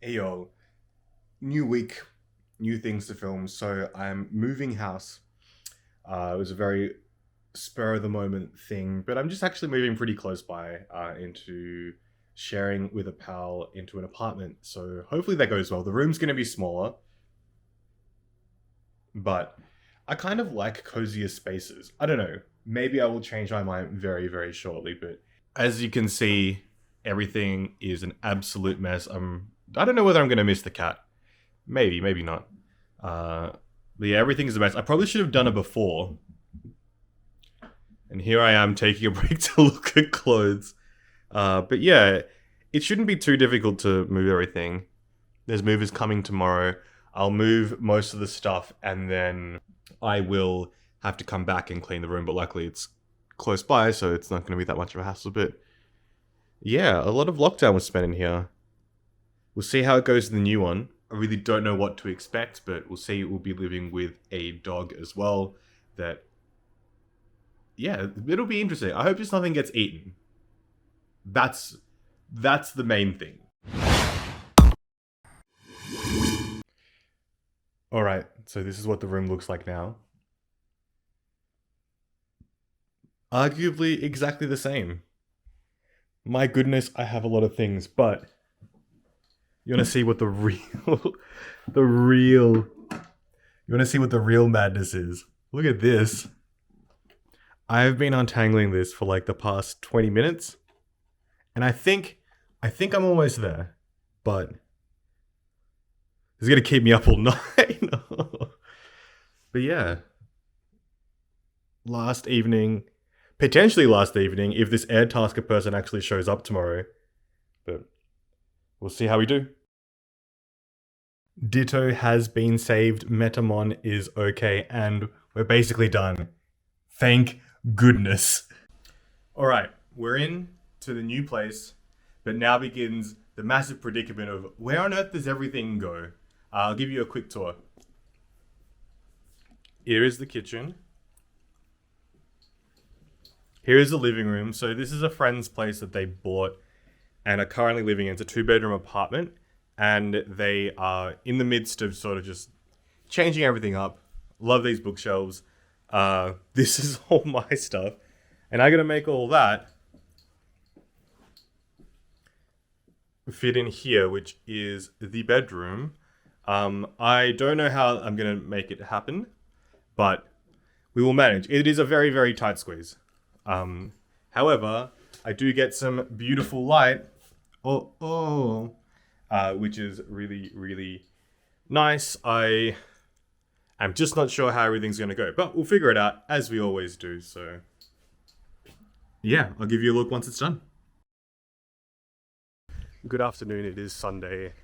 Hey yo, new week, new things to film. So I'm moving house. It was a very spur of the moment thing, but I'm just actually moving pretty close by into sharing with a pal into an apartment. So hopefully that goes well. The room's going to be smaller, but I kind of like cozier spaces. I don't know. Maybe I will change my mind very, very shortly. But as you can see, everything is an absolute mess. I don't know whether I'm going to miss the cat. Maybe, maybe not. Uh, but yeah, everything's a mess. I probably should have done it before. And here I am taking a break to look at clothes. But yeah, it shouldn't be too difficult to move everything. There's movers coming tomorrow. I'll move most of the stuff and then I will have to come back and clean the room. But luckily it's close by, so it's not going to be that much of a hassle. But yeah, a lot of lockdown was spent in here. We'll see how it goes in the new one. I really don't know what to expect, but we'll see. We'll be living with a dog as well. Yeah, it'll be interesting. I hope just nothing gets eaten. That's the main thing. All right, so this is what the room looks like now. Arguably exactly the same. My goodness, I have a lot of things, but you want to see what the real, the real, you want to see what the real madness is? Look at this. I've been untangling this for like the past 20 minutes, and I think I'm almost there, but it's gonna keep me up all night. But yeah, potentially last evening, if this Airtasker person actually shows up tomorrow, but we'll see how we do. Ditto has been saved, Metamon is okay, and we're basically done. Thank goodness. Alright, we're in to the new place, but now begins the massive predicament of where on earth does everything go? I'll give you a quick tour. Here is the kitchen. Here is the living room. So this is a friend's place that they bought and are currently living in. It's a 2-bedroom apartment, and they are in the midst of sort of just changing everything up. Love these bookshelves. This is all my stuff, and I gotta make all that fit in here, which is the bedroom. I don't know how I'm gonna make it happen, but we will manage. It is a very, very tight squeeze. However, I do get some beautiful light. Which is really, really nice. I'm just not sure how everything's going to go, but we'll figure it out as we always do. So yeah, I'll give you a look once it's done. Good afternoon. It is Sunday.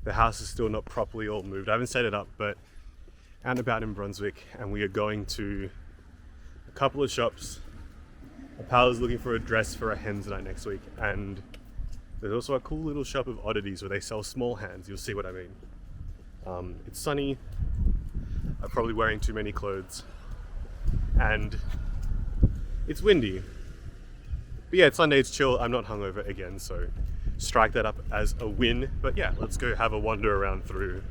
The house is still not properly all moved. I haven't set it up, but out and about in Brunswick, and we are going to a couple of shops. A pal is looking for a dress for a hen's night next week, and there's also a cool little shop of oddities where they sell small hands. You'll see what I mean. It's sunny. I'm probably wearing too many clothes, and it's windy. But yeah, it's Sunday, it's chill. I'm not hungover again, so strike that up as a win. But yeah, let's go have a wander around through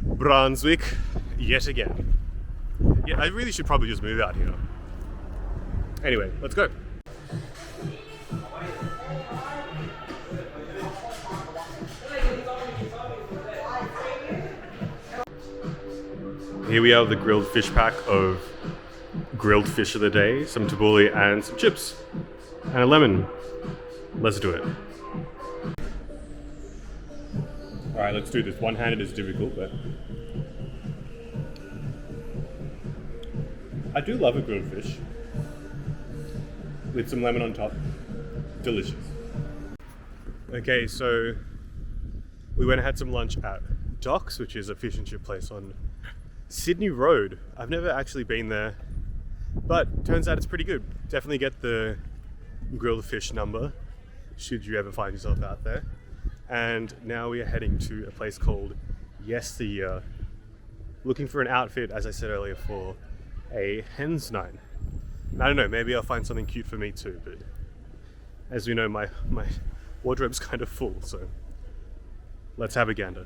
Brunswick yet again. Yeah, I really should probably just move out here. Anyway, let's go. Here we have the grilled fish pack of grilled fish of the day, some tabbouleh and some chips, and a lemon. Let's do it. Alright, let's do this. One-handed is difficult, but I do love a grilled fish with some lemon on top. Delicious. Okay, so we went and had some lunch at Docks, which is a fish and chip place on Sydney Road. I've never actually been there, but turns out it's pretty good. Definitely get the grilled fish number should you ever find yourself out there. And now we are heading to a place called Yesteryear, looking for an outfit, as I said earlier, for a hen's night. And I don't know, maybe I'll find something cute for me too, but as we know, my wardrobe's kind of full, so let's have a gander.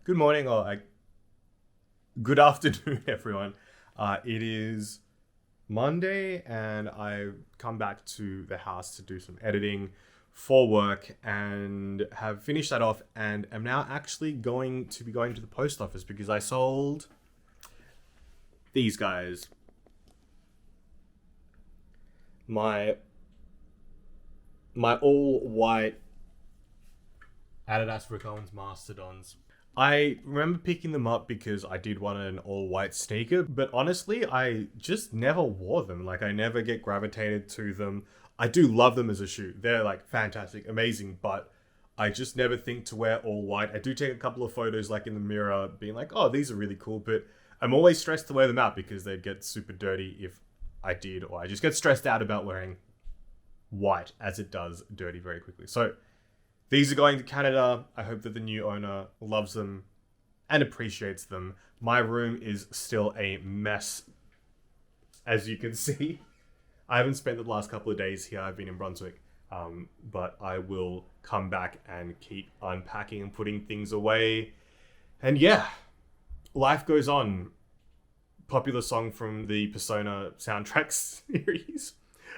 Good morning, or good afternoon, everyone. It is Monday, and I've come back to the house to do some editing for work, and have finished that off, and am now actually going to the post office because I sold these guys. My all white Adidas Raccoons Mastodons. I remember picking them up because I did want an all-white sneaker, but honestly, I just never wore them. Like, I never get gravitated to them. I do love them as a shoe. They're, like, fantastic, amazing, but I just never think to wear all white. I do take a couple of photos, like, in the mirror, being like, oh, these are really cool, but I'm always stressed to wear them out because they'd get super dirty if I did, or I just get stressed out about wearing white, as it does dirty very quickly. So these are going to Canada. I hope that the new owner loves them and appreciates them. My room is still a mess, as you can see. I haven't spent the last couple of days here. I've been in Brunswick, but I will come back and keep unpacking and putting things away. And yeah, life goes on. Popular song from the Persona soundtrack series.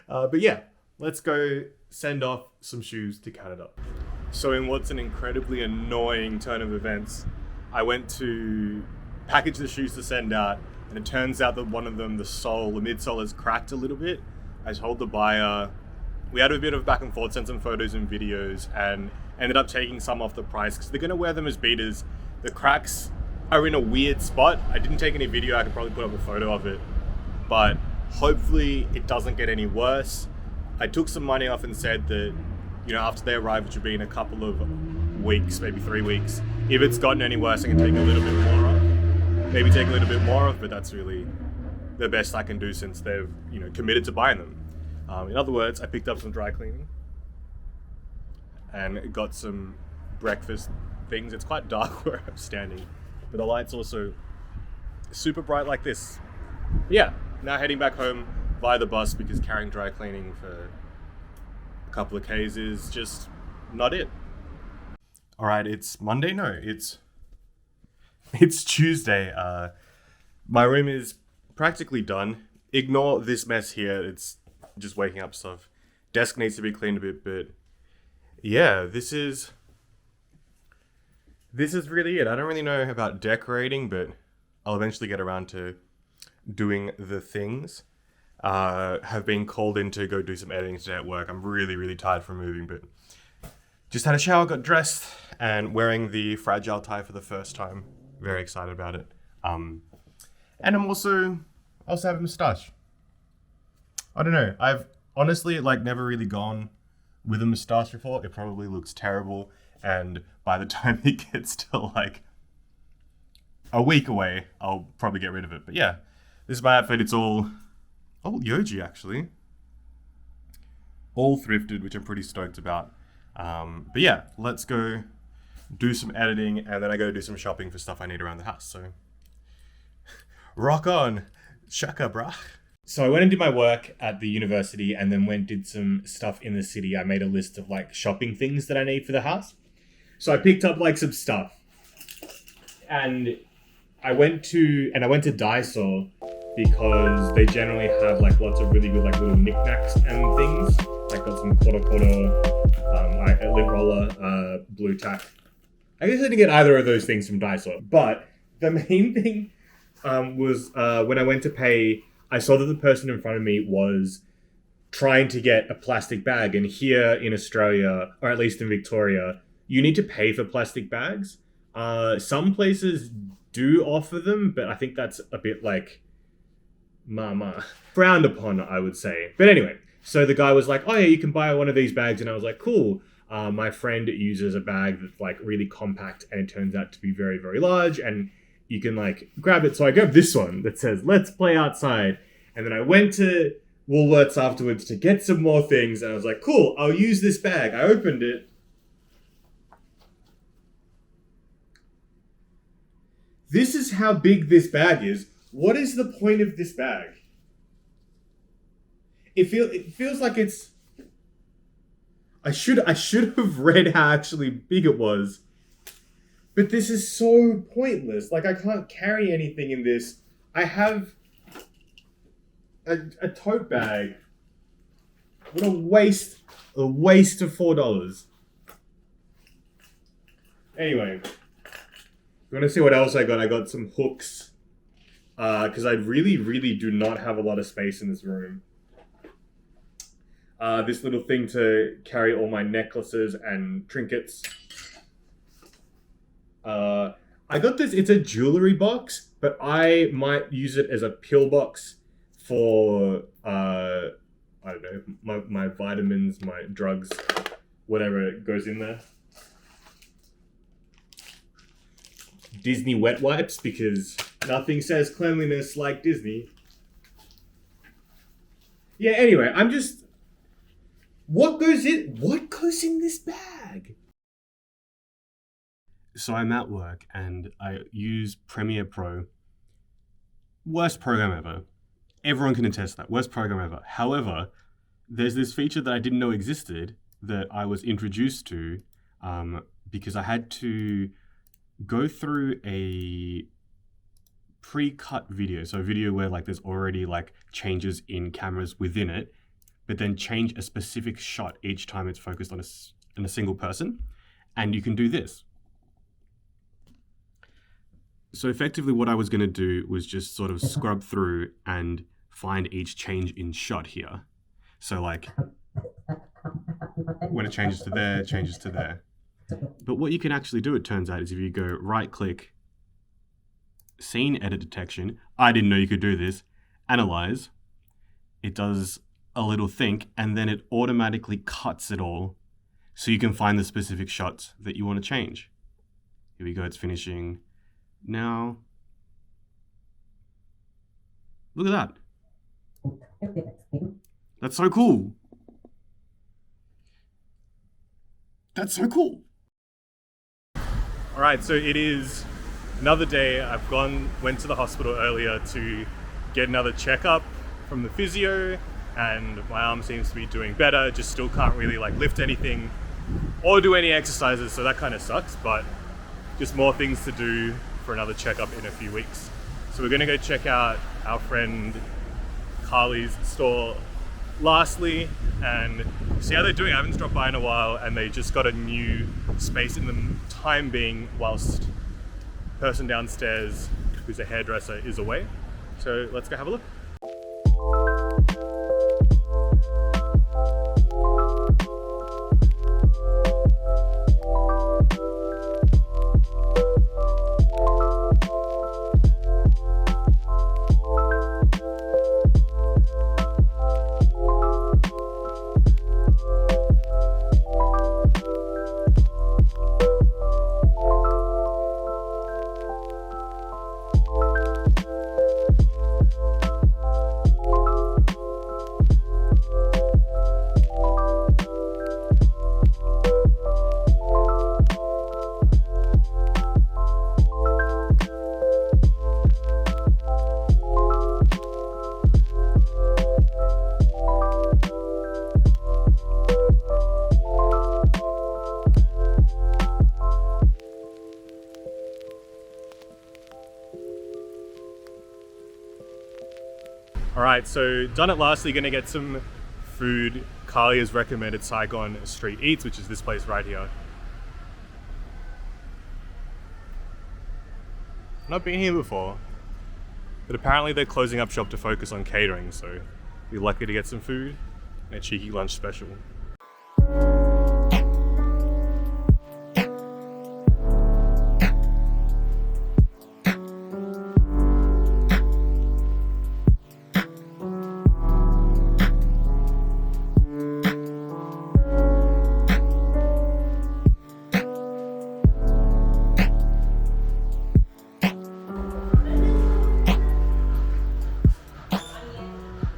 But yeah, let's go send off some shoes to Canada. So in what's an incredibly annoying turn of events, I went to package the shoes to send out, and it turns out that one of them, the midsole has cracked a little bit. I told the buyer, we had a bit of back and forth, sent some photos and videos, and ended up taking some off the price because they're going to wear them as beaters. The cracks are in a weird spot. I didn't take any video. I could probably put up a photo of it, but hopefully it doesn't get any worse. I took some money off and said that, you know, after they arrive, which would be in a couple of weeks, maybe 3 weeks, if it's gotten any worse, I can take a little bit more off. Maybe take a little bit more off, but that's really the best I can do since they've, you know, committed to buying them. In other words, I picked up some dry cleaning and got some breakfast things. It's quite dark where I'm standing, but the light's also super bright like this. Yeah, now heading back home via the bus because carrying dry cleaning for a couple of Ks is just not it. Alright, it's Monday? No, it's Tuesday. My room is practically done. Ignore this mess here, it's just waking up stuff. Desk needs to be cleaned a bit, but yeah, this is really it. I don't really know about decorating, but I'll eventually get around to doing the things. Have been called in to go do some editing today at work. I'm really, really tired from moving, but just had a shower, got dressed, and wearing the fragile tie for the first time. Very excited about it. And I also have a moustache. I don't know. I've honestly never really gone with a moustache before. It probably looks terrible, and by the time it gets to a week away, I'll probably get rid of it. But yeah, this is my outfit. It's all Yoji actually. All thrifted, which I'm pretty stoked about. But yeah, let's go do some editing, and then I go do some shopping for stuff I need around the house. So rock on, shaka brah. So I went and did my work at the university, and then did some stuff in the city. I made a list of shopping things that I need for the house. So I picked up some stuff, and I went to Daiso because they generally have lots of really good little knickknacks and things. Got some koto, a lint roller, blue tack. I guess I didn't get either of those things from Daiso, but the main thing was when I went to pay, I saw that the person in front of me was trying to get a plastic bag, and here in Australia, or at least in Victoria, you need to pay for plastic bags. Some places do offer them, but I think that's a bit frowned upon, I would say. But anyway, so the guy was like, oh yeah, you can buy one of these bags, and I was like, cool. My friend uses a bag that's really compact, and it turns out to be very, very large, and you can grab it. So I grabbed this one that says, let's play outside. And then I went to Woolworths afterwards to get some more things, and I was like, cool, I'll use this bag. I opened it. This is how big this bag is. What is the point of this bag? It feels like it's... I should have read how actually big it was. But this is so pointless. I can't carry anything in this. I have a tote bag. What a waste. A waste of $4. Anyway. We're gonna see what else I got. I got some hooks. Because I really, really do not have a lot of space in this room. This little thing to carry all my necklaces and trinkets. I got this, it's a jewelry box, but I might use it as a pill box for, I don't know, my vitamins, my drugs, whatever goes in there. Disney wet wipes, because nothing says cleanliness like Disney. Yeah, anyway, what goes in this bag? So I'm at work and I use Premiere Pro. Worst program ever. Everyone can attest that. Worst program ever. However, there's this feature that I didn't know existed that I was introduced to because I had to go through a pre-cut video. So a video where there's already changes in cameras within it, but then change a specific shot each time it's focused on a single person. And you can do this. So effectively what I was going to do was just sort of scrub through and find each change in shot here. So when it changes to there, it changes to there. But what you can actually do, it turns out, is if you go right click, scene edit detection, I didn't know you could do this, analyze, it does a little think, and then it automatically cuts it all so you can find the specific shots that you want to change. Here we go, it's finishing now. Look at that. That's so cool. That's so cool. All right, so it is another day. I've went to the hospital earlier to get another checkup from the physio, and my arm seems to be doing better. Just still can't really like lift anything or do any exercises, so that kind of sucks, but just more things to do for another checkup in a few weeks. So we're gonna go check out our friend Carly's store lastly and see how they're doing. I haven't dropped by in a while, and they just got a new space in the time being whilst the person downstairs who's a hairdresser is away. So let's go have a look. Alright, so done it lastly, gonna get some food. Carly has recommended Saigon Street Eats, which is this place right here. Not been here before, but apparently they're closing up shop to focus on catering, so we're lucky to get some food and a cheeky lunch special.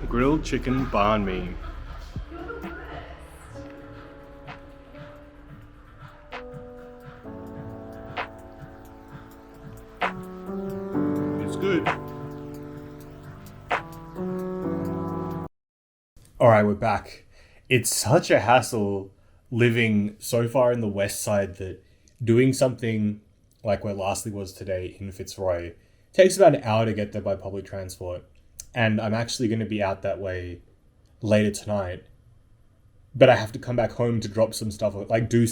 Grilled chicken banh mi. It's good. Alright, we're back. It's such a hassle living so far in the west side that doing something like where Lastly was today in Fitzroy takes about an hour to get there by public transport. And I'm actually going to be out that way later tonight. But I have to come back home to drop some stuff, like do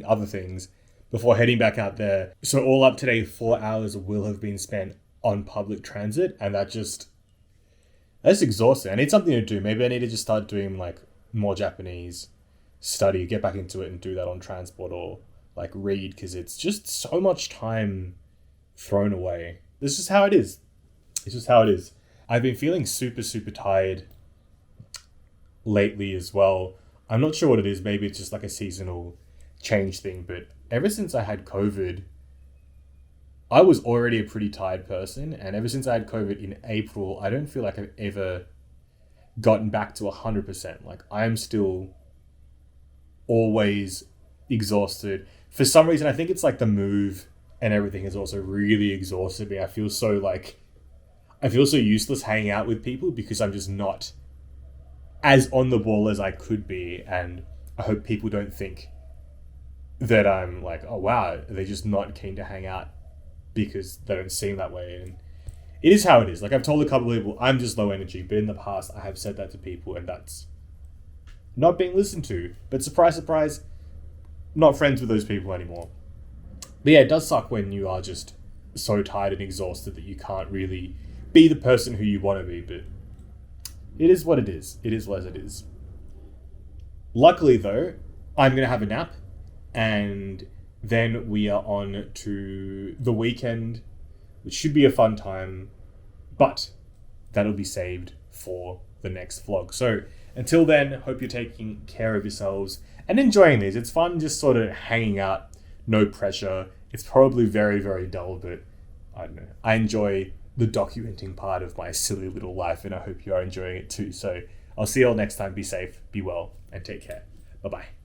other things before heading back out there. So all up today, 4 hours will have been spent on public transit. And that's exhausting. I need something to do. Maybe I need to just start doing like more Japanese, study, get back into it and do that on transport, or like read, because it's just so much time thrown away. This is how it is. It's just how it is. I've been feeling super, super tired lately as well. I'm not sure what it is. Maybe it's just like a seasonal change thing. But ever since I had COVID, I was already a pretty tired person. And ever since I had COVID in April, I don't feel like I've ever gotten back to 100%. Like, I am still always exhausted. For some reason, I think it's like the move and everything has also really exhausted me. I feel so useless hanging out with people because I'm just not as on the ball as I could be. And I hope people don't think that I'm like, oh wow, they're just not keen to hang out because they don't seem that way. And it is how it is. Like, I've told a couple of people I'm just low energy, but in the past I have said that to people and that's not being listened to. But surprise, surprise, not friends with those people anymore. But yeah, it does suck when you are just so tired and exhausted that you can't really be the person who you want to be, but it is what it is. It is what it is. Luckily though, I'm going to have a nap and then we are on to the weekend, which should be a fun time, but that'll be saved for the next vlog. So until then, hope you're taking care of yourselves and enjoying these. It's fun just sort of hanging out, no pressure. It's probably very, very dull, but I don't know. I enjoy the documenting part of my silly little life and I hope you are enjoying it too. So I'll see you all next time. Be safe, be well, and take care. Bye-bye.